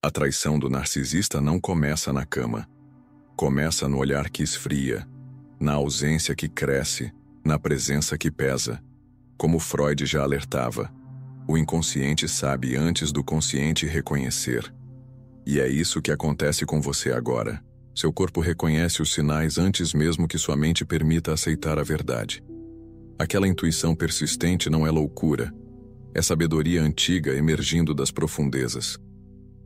A traição do narcisista não começa na cama. Começa no olhar que esfria, na ausência que cresce, na presença que pesa. Como Freud já alertava, o inconsciente sabe antes do consciente reconhecer. E é isso que acontece com você agora. Seu corpo reconhece os sinais antes mesmo que sua mente permita aceitar a verdade. Aquela intuição persistente não é loucura, é sabedoria antiga emergindo das profundezas.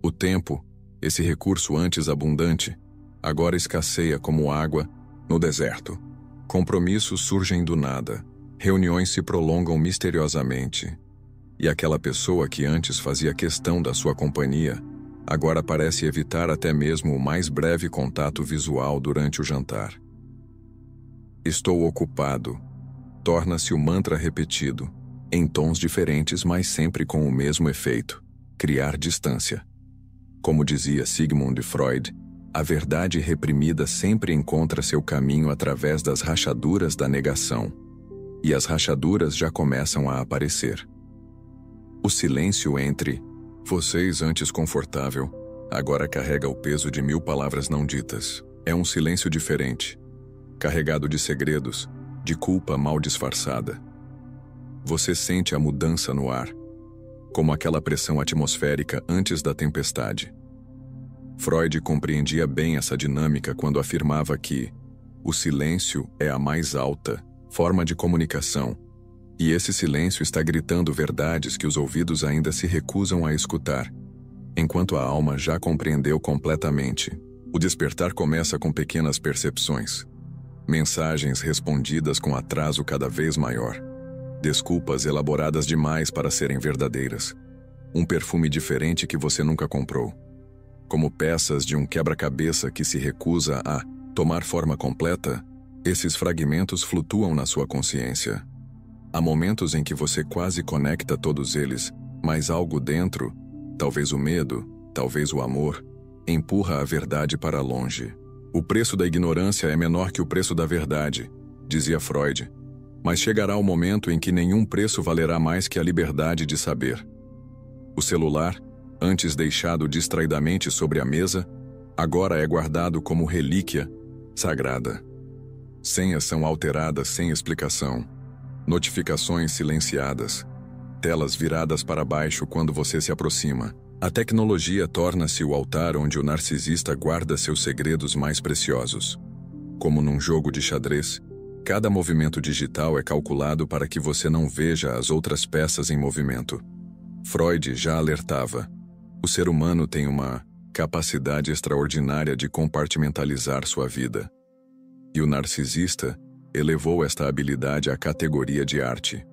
O tempo, esse recurso antes abundante, agora escasseia como água no deserto. Compromissos surgem do nada, reuniões se prolongam misteriosamente. E aquela pessoa que antes fazia questão da sua companhia, agora parece evitar até mesmo o mais breve contato visual durante o jantar. Estou ocupado. Torna-se o mantra repetido, em tons diferentes, mas sempre com o mesmo efeito: criar distância. Como dizia Sigmund Freud, a verdade reprimida sempre encontra seu caminho através das rachaduras da negação. E as rachaduras já começam a aparecer. O silêncio entre vocês, antes confortável, agora carrega o peso de 1000 palavras não ditas. É um silêncio diferente, carregado de segredos, de culpa mal disfarçada. Você sente a mudança no ar, como aquela pressão atmosférica antes da tempestade. Freud compreendia bem essa dinâmica quando afirmava que o silêncio é a mais alta forma de comunicação, e esse silêncio está gritando verdades que os ouvidos ainda se recusam a escutar, enquanto a alma já compreendeu completamente. O despertar começa com pequenas percepções. Mensagens respondidas com atraso cada vez maior. Desculpas elaboradas demais para serem verdadeiras. Um perfume diferente que você nunca comprou. Como peças de um quebra-cabeça que se recusa a tomar forma completa, esses fragmentos flutuam na sua consciência. Há momentos em que você quase conecta todos eles, mas algo dentro, talvez o medo, talvez o amor, empurra a verdade para longe. O preço da ignorância é menor que o preço da verdade, dizia Freud, mas chegará o momento em que nenhum preço valerá mais que a liberdade de saber. O celular, antes deixado distraidamente sobre a mesa, agora é guardado como relíquia sagrada. Senhas são alteradas sem explicação. Notificações silenciadas. Telas viradas para baixo quando você se aproxima. A tecnologia torna-se o altar onde o narcisista guarda seus segredos mais preciosos. Como num jogo de xadrez, cada movimento digital é calculado para que você não veja as outras peças em movimento. Freud já alertava: o ser humano tem uma capacidade extraordinária de compartimentalizar sua vida. E o narcisista elevou esta habilidade à categoria de arte.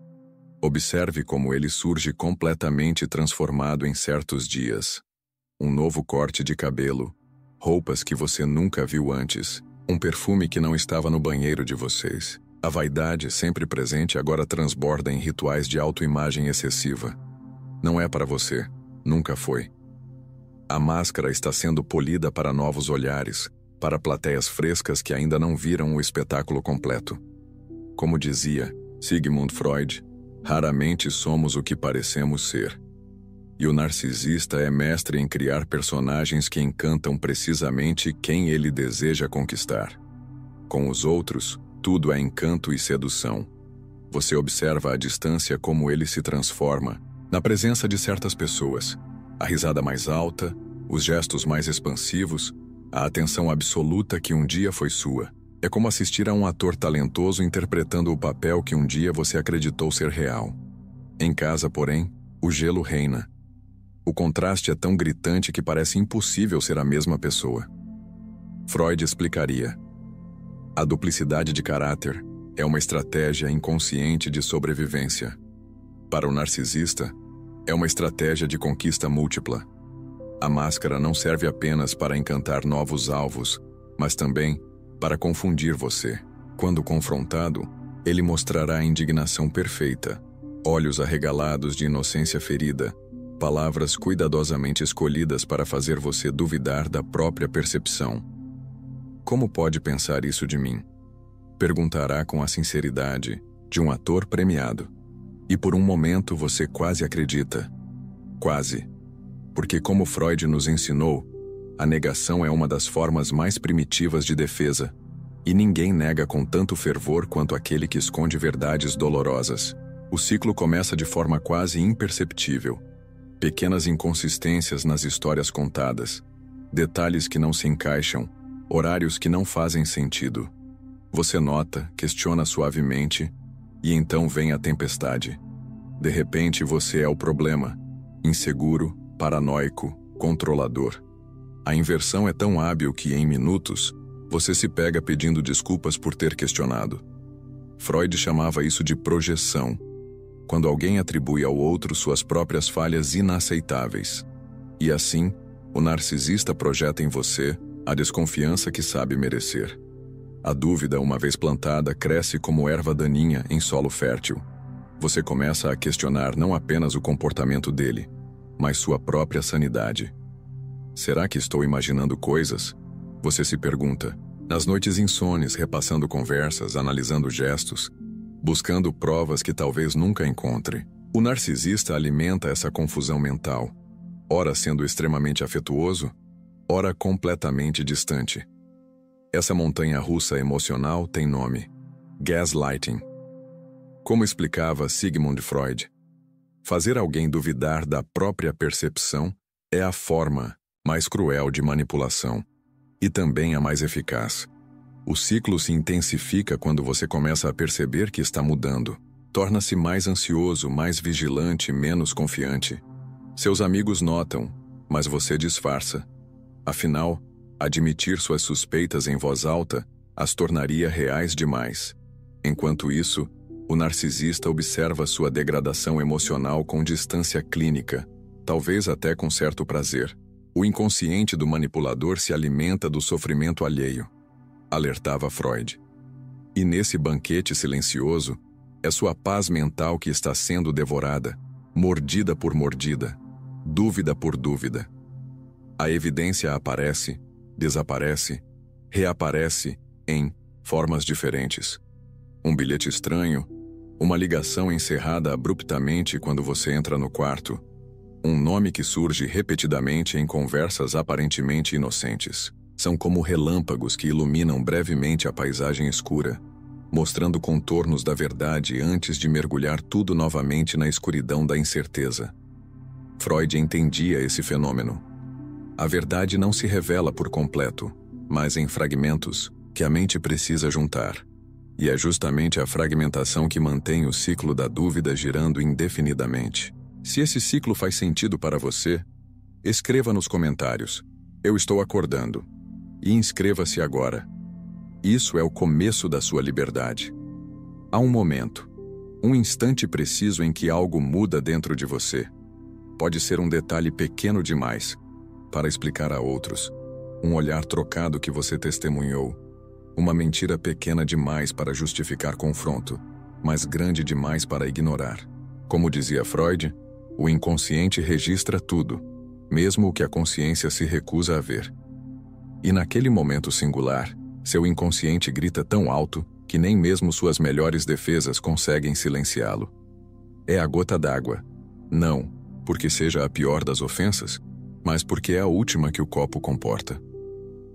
Observe como ele surge completamente transformado em certos dias. Um novo corte de cabelo, roupas que você nunca viu antes, um perfume que não estava no banheiro de vocês. A vaidade, sempre presente, agora transborda em rituais de autoimagem excessiva. Não é para você, nunca foi. A máscara está sendo polida para novos olhares, para plateias frescas que ainda não viram o espetáculo completo. Como dizia Sigmund Freud, raramente somos o que parecemos ser. E o narcisista é mestre em criar personagens que encantam precisamente quem ele deseja conquistar. Com os outros, tudo é encanto e sedução. Você observa à distância como ele se transforma, na presença de certas pessoas. A risada mais alta, os gestos mais expansivos, a atenção absoluta que um dia foi sua. É como assistir a um ator talentoso interpretando o papel que um dia você acreditou ser real. Em casa, porém, o gelo reina. O contraste é tão gritante que parece impossível ser a mesma pessoa. Freud explicaria: a duplicidade de caráter é uma estratégia inconsciente de sobrevivência. Para o narcisista, é uma estratégia de conquista múltipla. A máscara não serve apenas para encantar novos alvos, mas também para confundir você. Quando confrontado, ele mostrará a indignação perfeita, olhos arregalados de inocência ferida, palavras cuidadosamente escolhidas para fazer você duvidar da própria percepção. Como pode pensar isso de mim? Perguntará com a sinceridade de um ator premiado. E por um momento você quase acredita. Quase. Porque, como Freud nos ensinou, a negação é uma das formas mais primitivas de defesa, e ninguém nega com tanto fervor quanto aquele que esconde verdades dolorosas. O ciclo começa de forma quase imperceptível. Pequenas inconsistências nas histórias contadas, detalhes que não se encaixam, horários que não fazem sentido. Você nota, questiona suavemente, e então vem a tempestade. De repente você é o problema, inseguro, paranoico, controlador. A inversão é tão hábil que, em minutos, você se pega pedindo desculpas por ter questionado. Freud chamava isso de projeção, quando alguém atribui ao outro suas próprias falhas inaceitáveis. E assim, o narcisista projeta em você a desconfiança que sabe merecer. A dúvida, uma vez plantada, cresce como erva daninha em solo fértil. Você começa a questionar não apenas o comportamento dele, mas sua própria sanidade. Será que estou imaginando coisas? Você se pergunta, nas noites insones, repassando conversas, analisando gestos, buscando provas que talvez nunca encontre. O narcisista alimenta essa confusão mental, ora sendo extremamente afetuoso, ora completamente distante. Essa montanha-russa emocional tem nome: gaslighting. Como explicava Sigmund Freud, fazer alguém duvidar da própria percepção é a forma mais cruel de manipulação, e também a mais eficaz. O ciclo se intensifica quando você começa a perceber que está mudando. Torna-se mais ansioso, mais vigilante, menos confiante. Seus amigos notam, mas você disfarça. Afinal, admitir suas suspeitas em voz alta as tornaria reais demais. Enquanto isso, o narcisista observa sua degradação emocional com distância clínica, talvez até com certo prazer. O inconsciente do manipulador se alimenta do sofrimento alheio, alertava Freud. E nesse banquete silencioso, é sua paz mental que está sendo devorada, mordida por mordida, dúvida por dúvida. A evidência aparece, desaparece, reaparece em formas diferentes. Um bilhete estranho, uma ligação encerrada abruptamente quando você entra no quarto, um nome que surge repetidamente em conversas aparentemente inocentes. São como relâmpagos que iluminam brevemente a paisagem escura, mostrando contornos da verdade antes de mergulhar tudo novamente na escuridão da incerteza. Freud entendia esse fenômeno. A verdade não se revela por completo, mas em fragmentos que a mente precisa juntar. E é justamente a fragmentação que mantém o ciclo da dúvida girando indefinidamente. Se esse ciclo faz sentido para você, escreva nos comentários: "Eu estou acordando", e inscreva-se agora. Isso é o começo da sua liberdade. Há um momento, um instante preciso em que algo muda dentro de você. Pode ser um detalhe pequeno demais para explicar a outros, um olhar trocado que você testemunhou, uma mentira pequena demais para justificar confronto, mas grande demais para ignorar. Como dizia Freud, o inconsciente registra tudo, mesmo o que a consciência se recusa a ver. E naquele momento singular, seu inconsciente grita tão alto que nem mesmo suas melhores defesas conseguem silenciá-lo. É a gota d'água. Não porque seja a pior das ofensas, mas porque é a última que o copo comporta.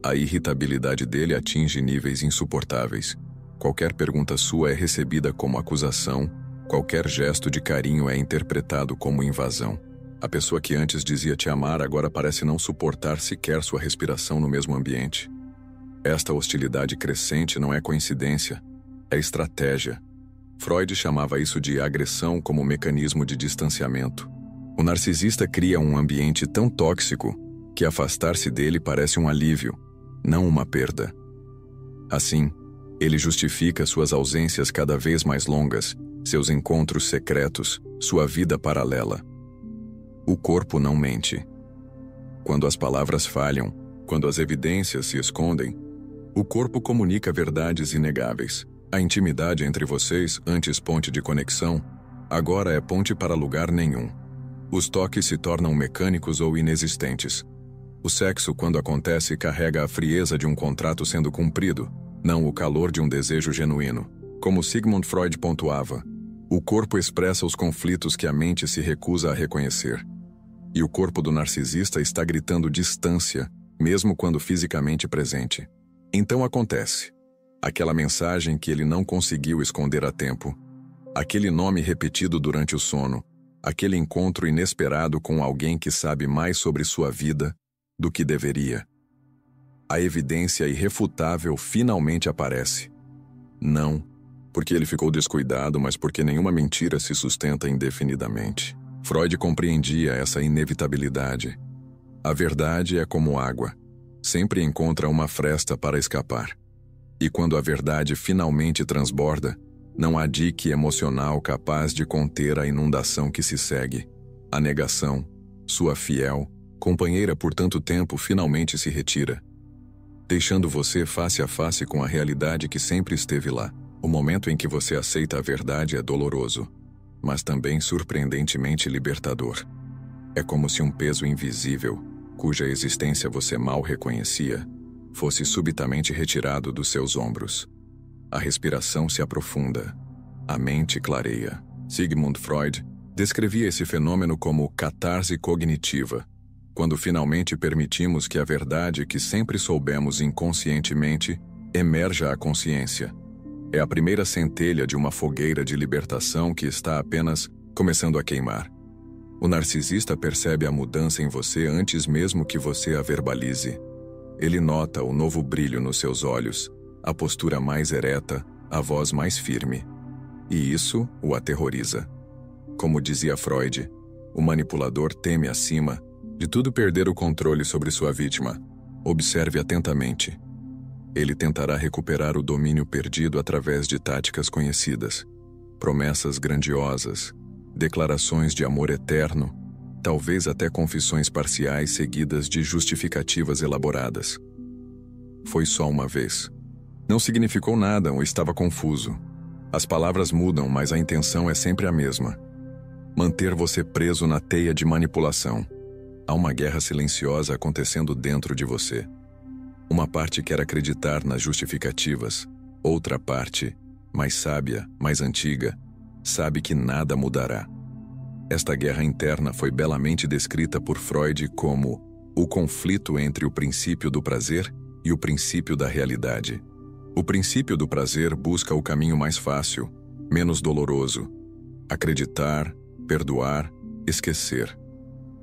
A irritabilidade dele atinge níveis insuportáveis. Qualquer pergunta sua é recebida como acusação, qualquer gesto de carinho é interpretado como invasão. A pessoa que antes dizia te amar agora parece não suportar sequer sua respiração no mesmo ambiente. Esta hostilidade crescente não é coincidência, é estratégia. Freud chamava isso de agressão como mecanismo de distanciamento. O narcisista cria um ambiente tão tóxico que afastar-se dele parece um alívio, não uma perda. Assim, ele justifica suas ausências cada vez mais longas, seus encontros secretos, sua vida paralela. O corpo não mente. Quando as palavras falham, quando as evidências se escondem, o corpo comunica verdades inegáveis. A intimidade entre vocês, antes ponte de conexão, agora é ponte para lugar nenhum. Os toques se tornam mecânicos ou inexistentes. O sexo, quando acontece, carrega a frieza de um contrato sendo cumprido, não o calor de um desejo genuíno. Como Sigmund Freud pontuava, o corpo expressa os conflitos que a mente se recusa a reconhecer. E o corpo do narcisista está gritando distância, mesmo quando fisicamente presente. Então acontece. Aquela mensagem que ele não conseguiu esconder a tempo. Aquele nome repetido durante o sono. Aquele encontro inesperado com alguém que sabe mais sobre sua vida do que deveria. A evidência irrefutável finalmente aparece. Não porque ele ficou descuidado, mas porque nenhuma mentira se sustenta indefinidamente. Freud compreendia essa inevitabilidade. A verdade é como água. Sempre encontra uma fresta para escapar. E quando a verdade finalmente transborda, não há dique emocional capaz de conter a inundação que se segue. A negação, sua fiel, companheira por tanto tempo, finalmente se retira, deixando você face a face com a realidade que sempre esteve lá. O momento em que você aceita a verdade é doloroso, mas também surpreendentemente libertador. É como se um peso invisível, cuja existência você mal reconhecia, fosse subitamente retirado dos seus ombros. A respiração se aprofunda, a mente clareia. Sigmund Freud descrevia esse fenômeno como catarse cognitiva, quando finalmente permitimos que a verdade que sempre soubemos inconscientemente emerja à consciência. É a primeira centelha de uma fogueira de libertação que está apenas começando a queimar. O narcisista percebe a mudança em você antes mesmo que você a verbalize. Ele nota o novo brilho nos seus olhos, a postura mais ereta, a voz mais firme. E isso o aterroriza. Como dizia Freud, o manipulador teme acima de tudo perder o controle sobre sua vítima. Observe atentamente. Ele tentará recuperar o domínio perdido através de táticas conhecidas, promessas grandiosas, declarações de amor eterno, talvez até confissões parciais seguidas de justificativas elaboradas. Foi só uma vez. Não significou nada ou estava confuso. As palavras mudam, mas a intenção é sempre a mesma. Manter você preso na teia de manipulação. Há uma guerra silenciosa acontecendo dentro de você. Uma parte quer acreditar nas justificativas. Outra parte, mais sábia, mais antiga, sabe que nada mudará. Esta guerra interna foi belamente descrita por Freud como o conflito entre o princípio do prazer e o princípio da realidade. O princípio do prazer busca o caminho mais fácil, menos doloroso. Acreditar, perdoar, esquecer.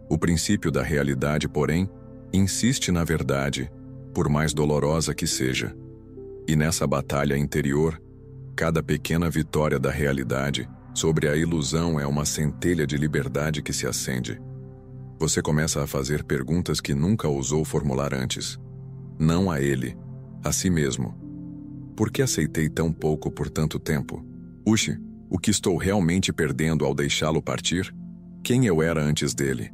O princípio da realidade, porém, insiste na verdade, por mais dolorosa que seja. E nessa batalha interior, cada pequena vitória da realidade sobre a ilusão é uma centelha de liberdade que se acende. Você começa a fazer perguntas que nunca ousou formular antes. Não a ele, a si mesmo. Por que aceitei tão pouco por tanto tempo? Puxe, o que estou realmente perdendo ao deixá-lo partir? Quem eu era antes dele?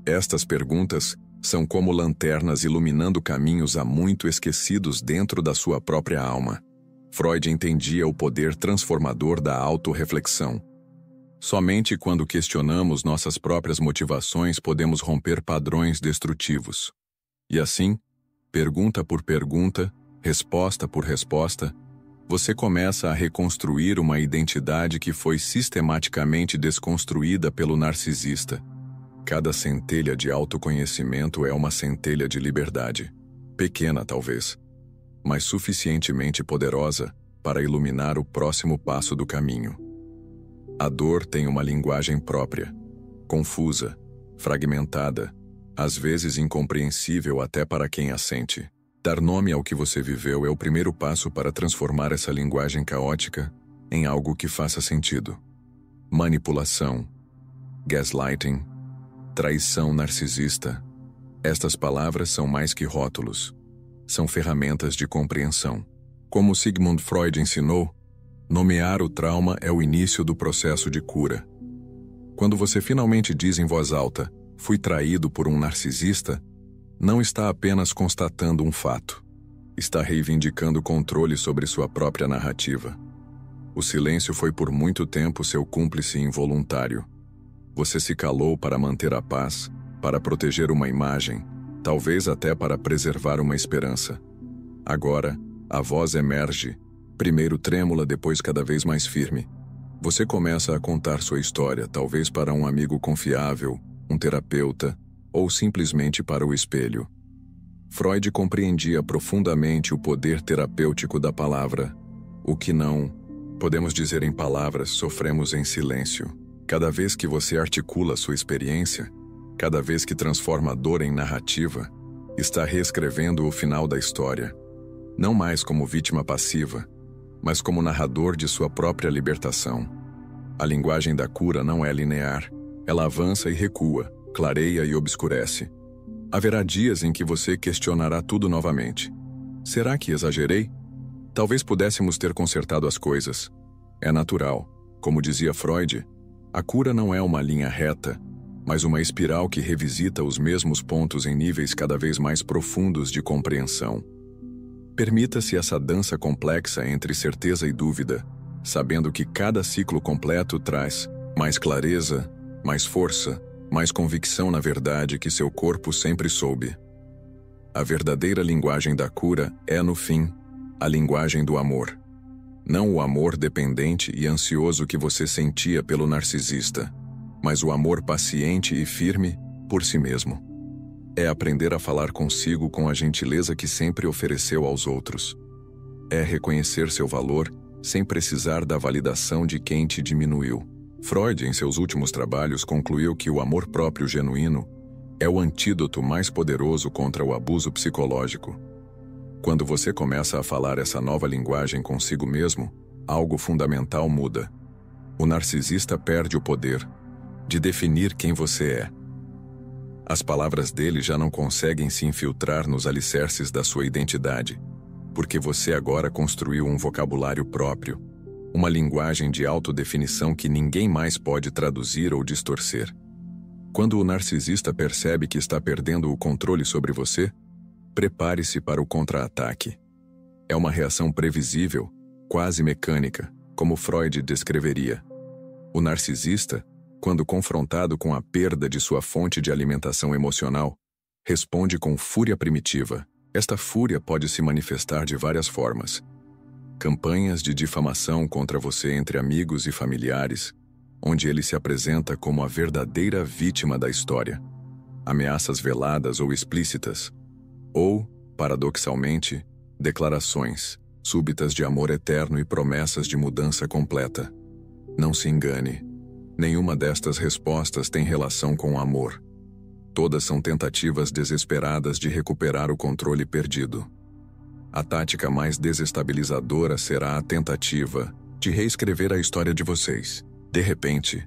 Estas perguntas são como lanternas iluminando caminhos há muito esquecidos dentro da sua própria alma. Freud entendia o poder transformador da autorreflexão. Somente quando questionamos nossas próprias motivações podemos romper padrões destrutivos. E assim, pergunta por pergunta, resposta por resposta, você começa a reconstruir uma identidade que foi sistematicamente desconstruída pelo narcisista. Cada centelha de autoconhecimento é uma centelha de liberdade. Pequena, talvez, mas suficientemente poderosa para iluminar o próximo passo do caminho. A dor tem uma linguagem própria, confusa, fragmentada, às vezes incompreensível até para quem a sente. Dar nome ao que você viveu é o primeiro passo para transformar essa linguagem caótica em algo que faça sentido. Manipulação, gaslighting, traição narcisista. Estas palavras são mais que rótulos. São ferramentas de compreensão. Como Sigmund Freud ensinou, nomear o trauma é o início do processo de cura. Quando você finalmente diz em voz alta, fui traído por um narcisista, não está apenas constatando um fato. Está reivindicando controle sobre sua própria narrativa. O silêncio foi por muito tempo seu cúmplice involuntário. Você se calou para manter a paz, para proteger uma imagem, talvez até para preservar uma esperança. Agora, a voz emerge, primeiro trêmula, depois cada vez mais firme. Você começa a contar sua história, talvez para um amigo confiável, um terapeuta ou simplesmente para o espelho. Freud compreendia profundamente o poder terapêutico da palavra, o que não podemos dizer em palavras, sofremos em silêncio. Cada vez que você articula sua experiência, cada vez que transforma a dor em narrativa, está reescrevendo o final da história, não mais como vítima passiva, mas como narrador de sua própria libertação. A linguagem da cura não é linear, ela avança e recua, clareia e obscurece. Haverá dias em que você questionará tudo novamente. Será que exagerei? Talvez pudéssemos ter consertado as coisas. É natural. Como dizia Freud, a cura não é uma linha reta, mas uma espiral que revisita os mesmos pontos em níveis cada vez mais profundos de compreensão. Permita-se essa dança complexa entre certeza e dúvida, sabendo que cada ciclo completo traz mais clareza, mais força, mais convicção na verdade que seu corpo sempre soube. A verdadeira linguagem da cura é, no fim, a linguagem do amor. Não o amor dependente e ansioso que você sentia pelo narcisista, mas o amor paciente e firme por si mesmo. É aprender a falar consigo com a gentileza que sempre ofereceu aos outros. É reconhecer seu valor sem precisar da validação de quem te diminuiu. Freud, em seus últimos trabalhos, concluiu que o amor próprio genuíno é o antídoto mais poderoso contra o abuso psicológico. Quando você começa a falar essa nova linguagem consigo mesmo, algo fundamental muda. O narcisista perde o poder de definir quem você é. As palavras dele já não conseguem se infiltrar nos alicerces da sua identidade, porque você agora construiu um vocabulário próprio, uma linguagem de autodefinição que ninguém mais pode traduzir ou distorcer. Quando o narcisista percebe que está perdendo o controle sobre você, prepare-se para o contra-ataque. É uma reação previsível, quase mecânica, como Freud descreveria. O narcisista, quando confrontado com a perda de sua fonte de alimentação emocional, responde com fúria primitiva. Esta fúria pode se manifestar de várias formas. Campanhas de difamação contra você entre amigos e familiares, onde ele se apresenta como a verdadeira vítima da história. Ameaças veladas ou explícitas. Ou, paradoxalmente, declarações súbitas de amor eterno e promessas de mudança completa. Não se engane. Nenhuma destas respostas tem relação com o amor. Todas são tentativas desesperadas de recuperar o controle perdido. A tática mais desestabilizadora será a tentativa de reescrever a história de vocês. De repente,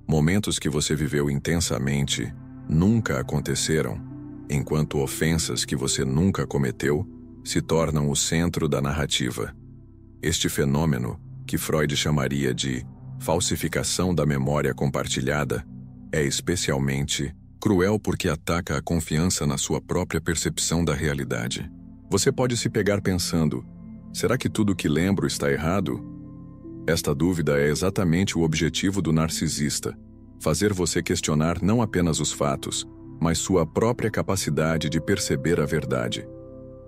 momentos que você viveu intensamente nunca aconteceram, enquanto ofensas que você nunca cometeu se tornam o centro da narrativa. Este fenômeno, que Freud chamaria de falsificação da memória compartilhada, é especialmente cruel porque ataca a confiança na sua própria percepção da realidade. Você pode se pegar pensando, será que tudo o que lembro está errado? Esta dúvida é exatamente o objetivo do narcisista, fazer você questionar não apenas os fatos, mas sua própria capacidade de perceber a verdade.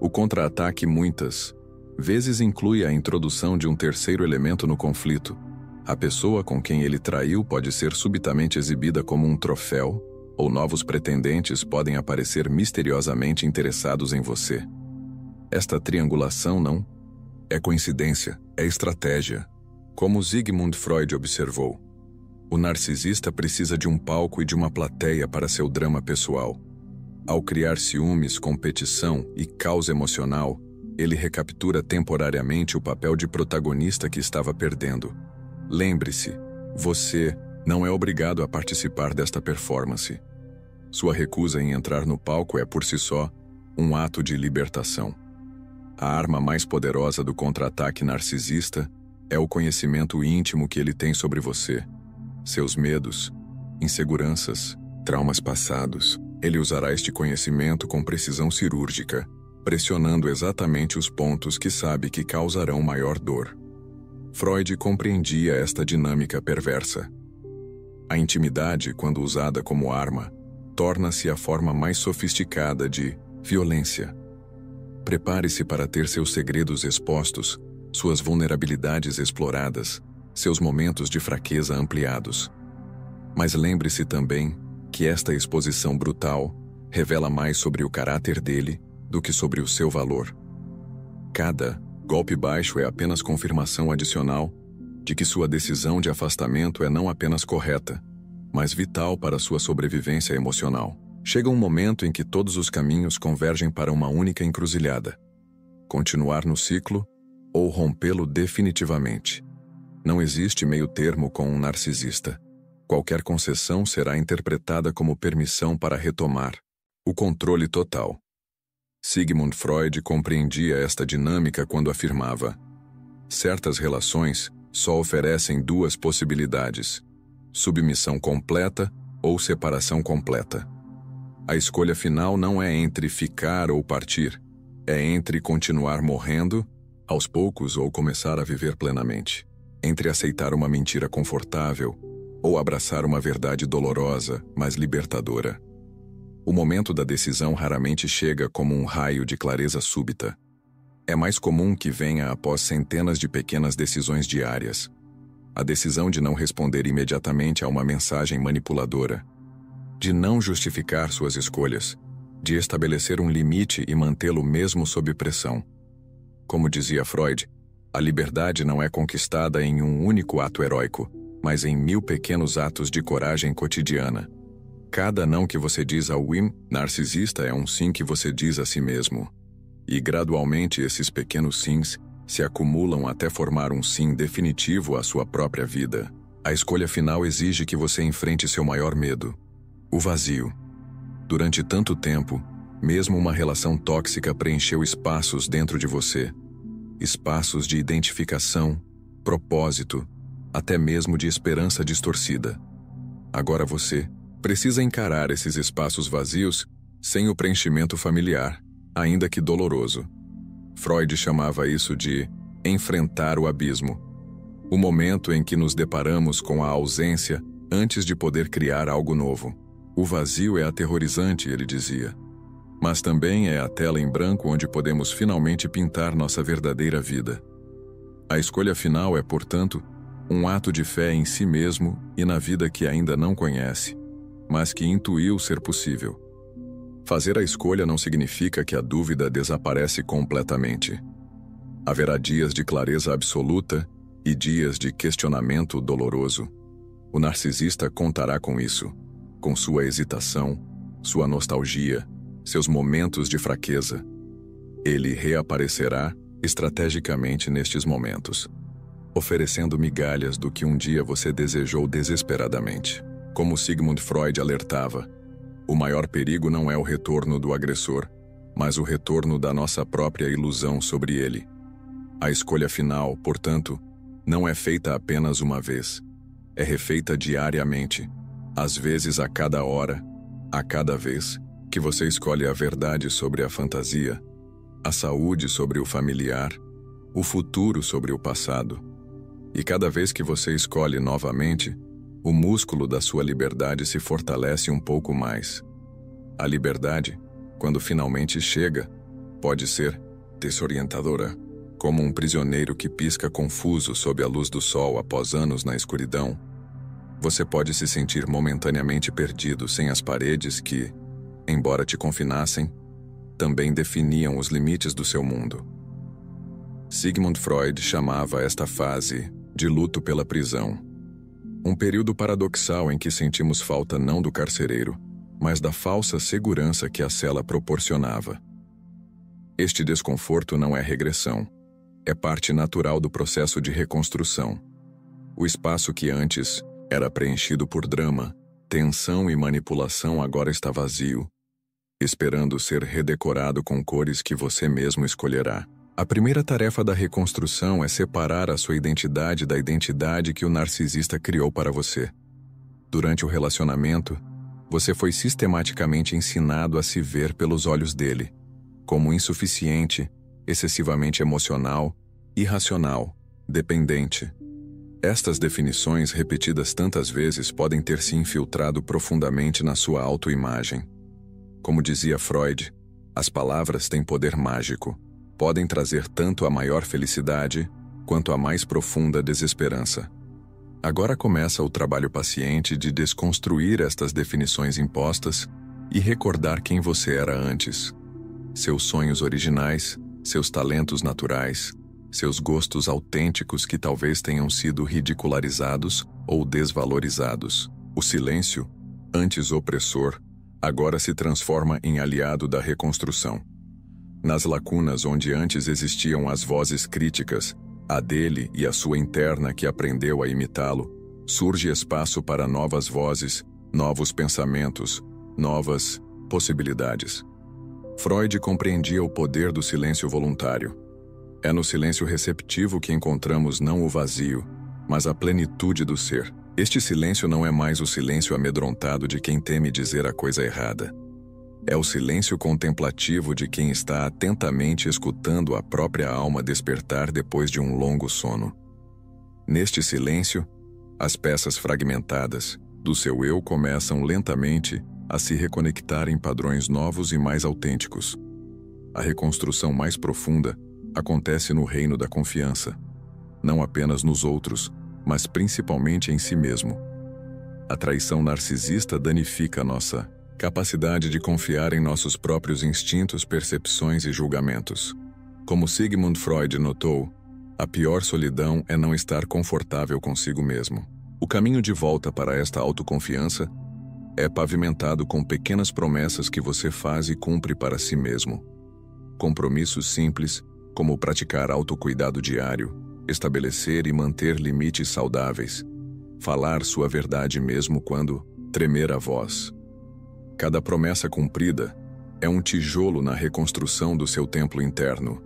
O contra-ataque muitas vezes inclui a introdução de um terceiro elemento no conflito. A pessoa com quem ele traiu pode ser subitamente exibida como um troféu, ou novos pretendentes podem aparecer misteriosamente interessados em você. Esta triangulação não é coincidência, é estratégia. Como Sigmund Freud observou, o narcisista precisa de um palco e de uma plateia para seu drama pessoal. Ao criar ciúmes, competição e caos emocional, ele recaptura temporariamente o papel de protagonista que estava perdendo. Lembre-se, você não é obrigado a participar desta performance. Sua recusa em entrar no palco é, por si só, um ato de libertação. A arma mais poderosa do contra-ataque narcisista é o conhecimento íntimo que ele tem sobre você, seus medos, inseguranças, traumas passados. Ele usará este conhecimento com precisão cirúrgica, pressionando exatamente os pontos que sabe que causarão maior dor. Freud compreendia esta dinâmica perversa. A intimidade, quando usada como arma, torna-se a forma mais sofisticada de violência. Prepare-se para ter seus segredos expostos, suas vulnerabilidades exploradas, seus momentos de fraqueza ampliados. Mas lembre-se também que esta exposição brutal revela mais sobre o caráter dele do que sobre o seu valor. Cada golpe baixo é apenas confirmação adicional de que sua decisão de afastamento é não apenas correta, mas vital para sua sobrevivência emocional. Chega um momento em que todos os caminhos convergem para uma única encruzilhada: continuar no ciclo ou rompê-lo definitivamente. Não existe meio termo com um narcisista. Qualquer concessão será interpretada como permissão para retomar o controle total. Sigmund Freud compreendia esta dinâmica quando afirmava: certas relações só oferecem duas possibilidades: submissão completa ou separação completa. A escolha final não é entre ficar ou partir, é entre continuar morrendo, aos poucos, ou começar a viver plenamente. Entre aceitar uma mentira confortável ou abraçar uma verdade dolorosa, mas libertadora. O momento da decisão raramente chega como um raio de clareza súbita. É mais comum que venha após centenas de pequenas decisões diárias. A decisão de não responder imediatamente a uma mensagem manipuladora, de não justificar suas escolhas, de estabelecer um limite e mantê-lo mesmo sob pressão. Como dizia Freud, a liberdade não é conquistada em um único ato heróico, mas em 1000 pequenos atos de coragem cotidiana. Cada não que você diz ao narcisista é um sim que você diz a si mesmo. E gradualmente esses pequenos sims se acumulam até formar um sim definitivo à sua própria vida. A escolha final exige que você enfrente seu maior medo: o vazio. Durante tanto tempo, mesmo uma relação tóxica preencheu espaços dentro de você. Espaços de identificação, propósito, até mesmo de esperança distorcida. Agora você precisa encarar esses espaços vazios sem o preenchimento familiar, ainda que doloroso. Freud chamava isso de enfrentar o abismo. O momento em que nos deparamos com a ausência antes de poder criar algo novo. O vazio é aterrorizante, ele dizia. Mas também é a tela em branco onde podemos finalmente pintar nossa verdadeira vida. A escolha final é, portanto, um ato de fé em si mesmo e na vida que ainda não conhece, mas que intuiu ser possível. Fazer a escolha não significa que a dúvida desaparece completamente. Haverá dias de clareza absoluta e dias de questionamento doloroso. O narcisista contará com isso, com sua hesitação, sua nostalgia, seus momentos de fraqueza. Ele reaparecerá estrategicamente nestes momentos, oferecendo migalhas do que um dia você desejou desesperadamente. Como Sigmund Freud alertava, o maior perigo não é o retorno do agressor, mas o retorno da nossa própria ilusão sobre ele. A escolha final, portanto, não é feita apenas uma vez. É refeita diariamente, às vezes a cada hora, a cada vez que você escolhe a verdade sobre a fantasia, a saúde sobre o familiar, o futuro sobre o passado. E cada vez que você escolhe novamente, o músculo da sua liberdade se fortalece um pouco mais. A liberdade, quando finalmente chega, pode ser desorientadora, como um prisioneiro que pisca confuso sob a luz do sol após anos na escuridão. Você pode se sentir momentaneamente perdido sem as paredes que, embora te confinassem, também definiam os limites do seu mundo. Sigmund Freud chamava esta fase de luto pela prisão. Um período paradoxal em que sentimos falta não do carcereiro, mas da falsa segurança que a cela proporcionava. Este desconforto não é regressão, é parte natural do processo de reconstrução. O espaço que antes era preenchido por drama, tensão e manipulação agora está vazio, esperando ser redecorado com cores que você mesmo escolherá. A primeira tarefa da reconstrução é separar a sua identidade da identidade que o narcisista criou para você. Durante o relacionamento, você foi sistematicamente ensinado a se ver pelos olhos dele, como insuficiente, excessivamente emocional, irracional, dependente. Estas definições, repetidas tantas vezes, podem ter se infiltrado profundamente na sua autoimagem. Como dizia Freud, as palavras têm poder mágico. Podem trazer tanto a maior felicidade quanto a mais profunda desesperança. Agora começa o trabalho paciente de desconstruir estas definições impostas e recordar quem você era antes. Seus sonhos originais, seus talentos naturais, seus gostos autênticos que talvez tenham sido ridicularizados ou desvalorizados. O silêncio, antes opressor, agora se transforma em aliado da reconstrução. Nas lacunas onde antes existiam as vozes críticas, a dele e a sua interna que aprendeu a imitá-lo, surge espaço para novas vozes, novos pensamentos, novas possibilidades. Freud compreendia o poder do silêncio voluntário. É no silêncio receptivo que encontramos não o vazio, mas a plenitude do ser. Este silêncio não é mais o silêncio amedrontado de quem teme dizer a coisa errada. É o silêncio contemplativo de quem está atentamente escutando a própria alma despertar depois de um longo sono. Neste silêncio, as peças fragmentadas do seu eu começam lentamente a se reconectar em padrões novos e mais autênticos. A reconstrução mais profunda acontece no reino da confiança, não apenas nos outros, mas principalmente em si mesmo. A traição narcisista danifica nossa capacidade de confiar em nossos próprios instintos, percepções e julgamentos. Como Sigmund Freud notou, a pior solidão é não estar confortável consigo mesmo. O caminho de volta para esta autoconfiança é pavimentado com pequenas promessas que você faz e cumpre para si mesmo. Compromissos simples, como praticar autocuidado diário, estabelecer e manter limites saudáveis, falar sua verdade mesmo quando tremer a voz. Cada promessa cumprida é um tijolo na reconstrução do seu templo interno.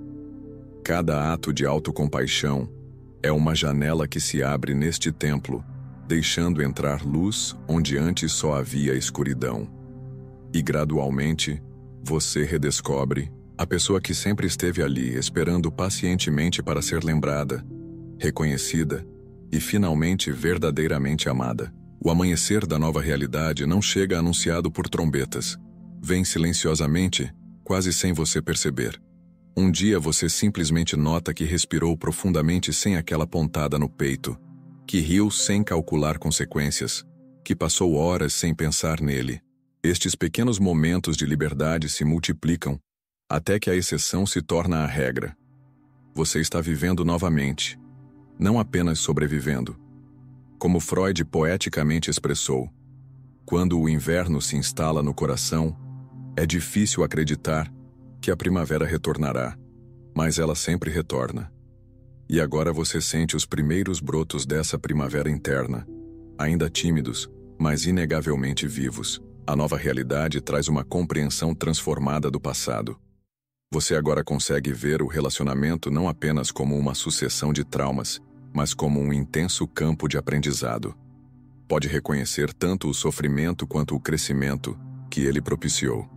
Cada ato de autocompaixão é uma janela que se abre neste templo, deixando entrar luz onde antes só havia escuridão. E gradualmente, você redescobre a pessoa que sempre esteve ali, esperando pacientemente para ser lembrada, reconhecida e finalmente verdadeiramente amada. O amanhecer da nova realidade não chega anunciado por trombetas. Vem silenciosamente, quase sem você perceber. Um dia você simplesmente nota que respirou profundamente sem aquela pontada no peito, que riu sem calcular consequências, que passou horas sem pensar nele. Estes pequenos momentos de liberdade se multiplicam, até que a exceção se torna a regra. Você está vivendo novamente, não apenas sobrevivendo. Como Freud poeticamente expressou, quando o inverno se instala no coração, é difícil acreditar que a primavera retornará, mas ela sempre retorna. E agora você sente os primeiros brotos dessa primavera interna, ainda tímidos, mas inegavelmente vivos. A nova realidade traz uma compreensão transformada do passado. Você agora consegue ver o relacionamento não apenas como uma sucessão de traumas, mas como um intenso campo de aprendizado. Pode reconhecer tanto o sofrimento quanto o crescimento que ele propiciou.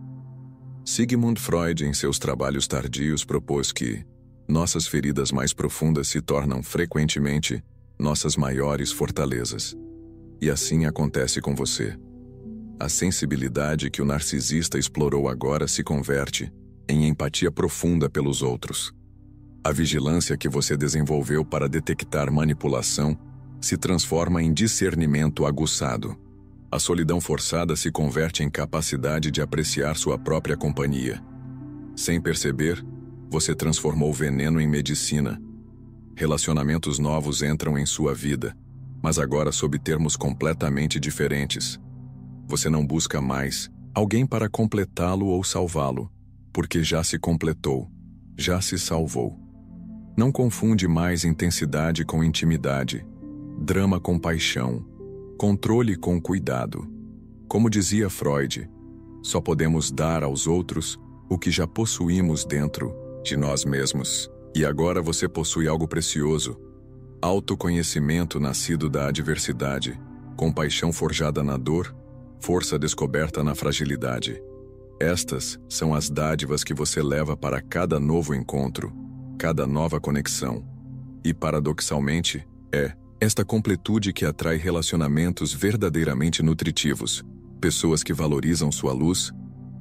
Sigmund Freud, em seus trabalhos tardios, propôs que nossas feridas mais profundas se tornam frequentemente nossas maiores fortalezas. E assim acontece com você. A sensibilidade que o narcisista explorou agora se converte em empatia profunda pelos outros. A vigilância que você desenvolveu para detectar manipulação se transforma em discernimento aguçado. A solidão forçada se converte em capacidade de apreciar sua própria companhia. Sem perceber, você transformou veneno em medicina. Relacionamentos novos entram em sua vida, mas agora sob termos completamente diferentes. Você não busca mais alguém para completá-lo ou salvá-lo, porque já se completou, já se salvou. Não confunde mais intensidade com intimidade, drama com paixão, controle com cuidado. Como dizia Freud, só podemos dar aos outros o que já possuímos dentro de nós mesmos. E agora você possui algo precioso: autoconhecimento nascido da adversidade, compaixão forjada na dor, força descoberta na fragilidade. Estas são as dádivas que você leva para cada novo encontro, cada nova conexão. E, paradoxalmente, é esta completude que atrai relacionamentos verdadeiramente nutritivos, pessoas que valorizam sua luz,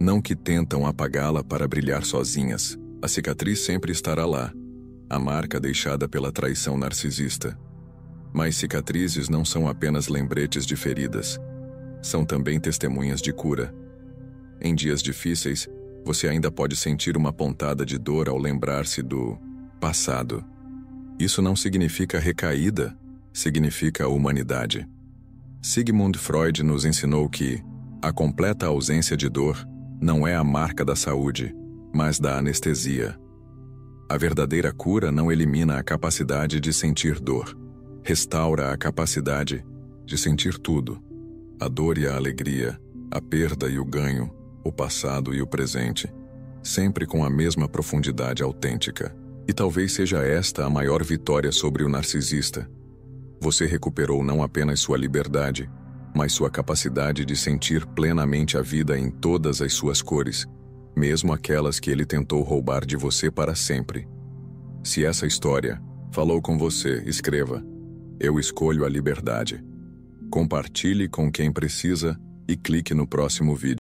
não que tentam apagá-la para brilhar sozinhas. A cicatriz sempre estará lá, a marca deixada pela traição narcisista. Mas cicatrizes não são apenas lembretes de feridas. São também testemunhas de cura. Em dias difíceis, você ainda pode sentir uma pontada de dor ao lembrar-se do passado. Isso não significa recaída, significa humanidade. Sigmund Freud nos ensinou que a completa ausência de dor não é a marca da saúde, mas da anestesia. A verdadeira cura não elimina a capacidade de sentir dor, restaura a capacidade de sentir tudo: a dor e a alegria, a perda e o ganho, o passado e o presente, sempre com a mesma profundidade autêntica. E talvez seja esta a maior vitória sobre o narcisista. Você recuperou não apenas sua liberdade, mas sua capacidade de sentir plenamente a vida em todas as suas cores, mesmo aquelas que ele tentou roubar de você para sempre. Se essa história falou com você, escreva: Eu escolho a liberdade. Compartilhe com quem precisa e clique no próximo vídeo.